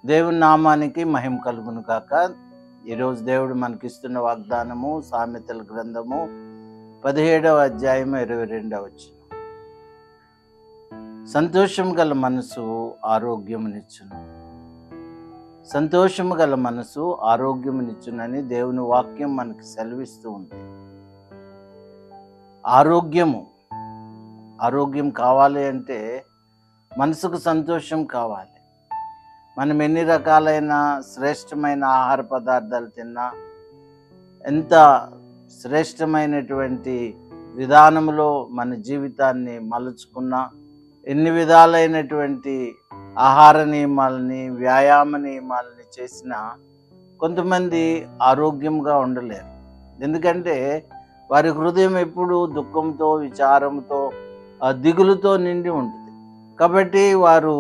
దేవుని నామానికి మహిమ కలుగును కాక. ఈరోజు దేవుడు మనకిస్తున్న వాగ్దానము సామెతల గ్రంథము 17వ అధ్యాయం 22వ వచనం. సంతోషం గల మనసు ఆరోగ్యమునిచ్చును. సంతోషము గల మనసు ఆరోగ్యమునిచ్చునని దేవుని వాక్యం మనకి సెలవిస్తూ ఉంది. ఆరోగ్యం కావాలి అంటే మనసుకు సంతోషం కావాలి. మనం ఎన్ని రకాలైన శ్రేష్టమైన ఆహార పదార్థాలు తిన్నా, ఎంత శ్రేష్టమైనటువంటి విధానంలో మన జీవితాన్ని మలుచుకున్నా, ఎన్ని విధాలైనటువంటి ఆహార నియమాలని, వ్యాయామ నియమాలని చేసినా కొంతమంది ఆరోగ్యంగా ఉండలేరు. ఎందుకంటే వారి హృదయం ఎప్పుడు దుఃఖంతో, విచారంతో, దిగులుతో నిండి ఉంటుంది. కాబట్టి వారు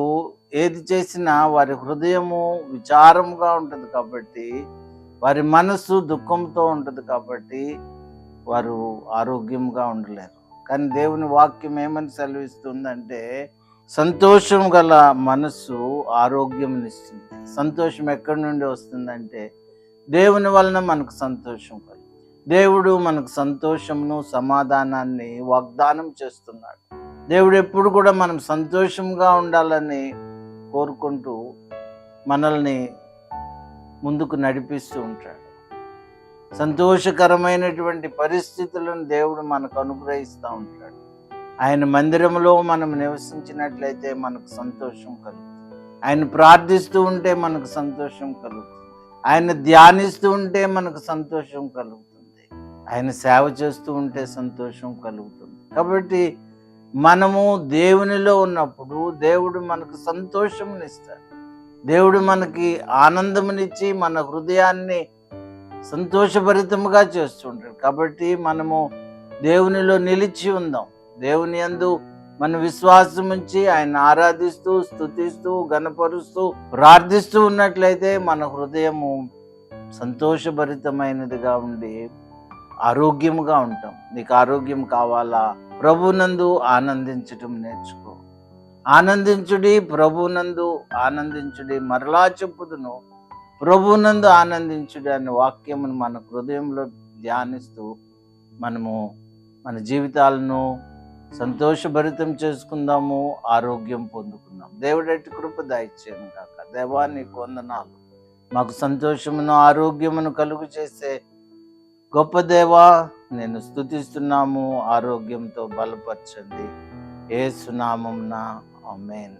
ఏది చేసినా వారి హృదయము విచారంగా ఉంటుంది. కాబట్టి వారి మనసు దుఃఖంతో ఉంటుంది. కాబట్టి వారు ఆరోగ్యంగా ఉండలేరు. కానీ దేవుని వాక్యం ఏమని సెలవిస్తుందంటే, సంతోషం గల మనసు ఆరోగ్యంనిస్తుంది. సంతోషం ఎక్కడి నుండి వస్తుందంటే దేవుని వలన మనకు సంతోషం కలుగుతుంది. దేవుడు మనకు సంతోషమును, సమాధానాన్ని వాగ్దానం చేస్తున్నాడు. దేవుడు ఎప్పుడు కూడా మనం సంతోషంగా ఉండాలని కోరుకుంటూ మనల్ని ముందుకు నడిపిస్తూ ఉంటాడు. సంతోషకరమైనటువంటి పరిస్థితులను దేవుడు మనకు అనుగ్రహిస్తూ ఉంటాడు. ఆయన మందిరంలో మనం నివసించినట్లయితే మనకు సంతోషం కలుగుతుంది. ఆయన ప్రార్థిస్తూ ఉంటే మనకు సంతోషం కలుగుతుంది. ఆయన ధ్యానిస్తూ ఉంటే మనకు సంతోషం కలుగుతుంది. ఆయన సేవ చేస్తూ ఉంటే సంతోషం కలుగుతుంది. కాబట్టి మనము దేవునిలో ఉన్నప్పుడు దేవుడు మనకు సంతోషమునిస్తాడు. దేవుడు మనకి ఆనందమునిచ్చి మన హృదయాన్ని సంతోషభరితముగా చేస్తుంటాడు. కాబట్టి మనము దేవునిలో నిలిచి ఉందాం. దేవుని యందు మన విశ్వాసం ఉంచి ఆయన ఆరాధిస్తూ, స్తుతిస్తూ, గణపరుస్తూ, ప్రార్థిస్తూ ఉన్నట్లయితే మన హృదయము సంతోషభరితమైనదిగా ఉండి ఆరోగ్యముగా ఉంటాం. నీకు ఆరోగ్యం కావాలా? ప్రభునందు ఆనందించటం నేర్చుకో. ఆనందించుడి, ప్రభునందు ఆనందించుడి. మరలా చెప్పుదును, ప్రభునందు ఆనందించుడి అనే వాక్యమును మన హృదయంలో ధ్యానిస్తూ మనము మన జీవితాలను సంతోషభరితం చేసుకుందాము, ఆరోగ్యం పొందుకుందాం. దేవుడటి కృప దయచేయను కాక. దేవా నీకు వందనాలు. మాకు సంతోషమును, ఆరోగ్యమును కలుగు చేసే గొప్ప దేవా నేను స్తుతిస్తున్నాము. ఆరోగ్యంతో బలపరచండి. యేసు నామమున ఆమేన్.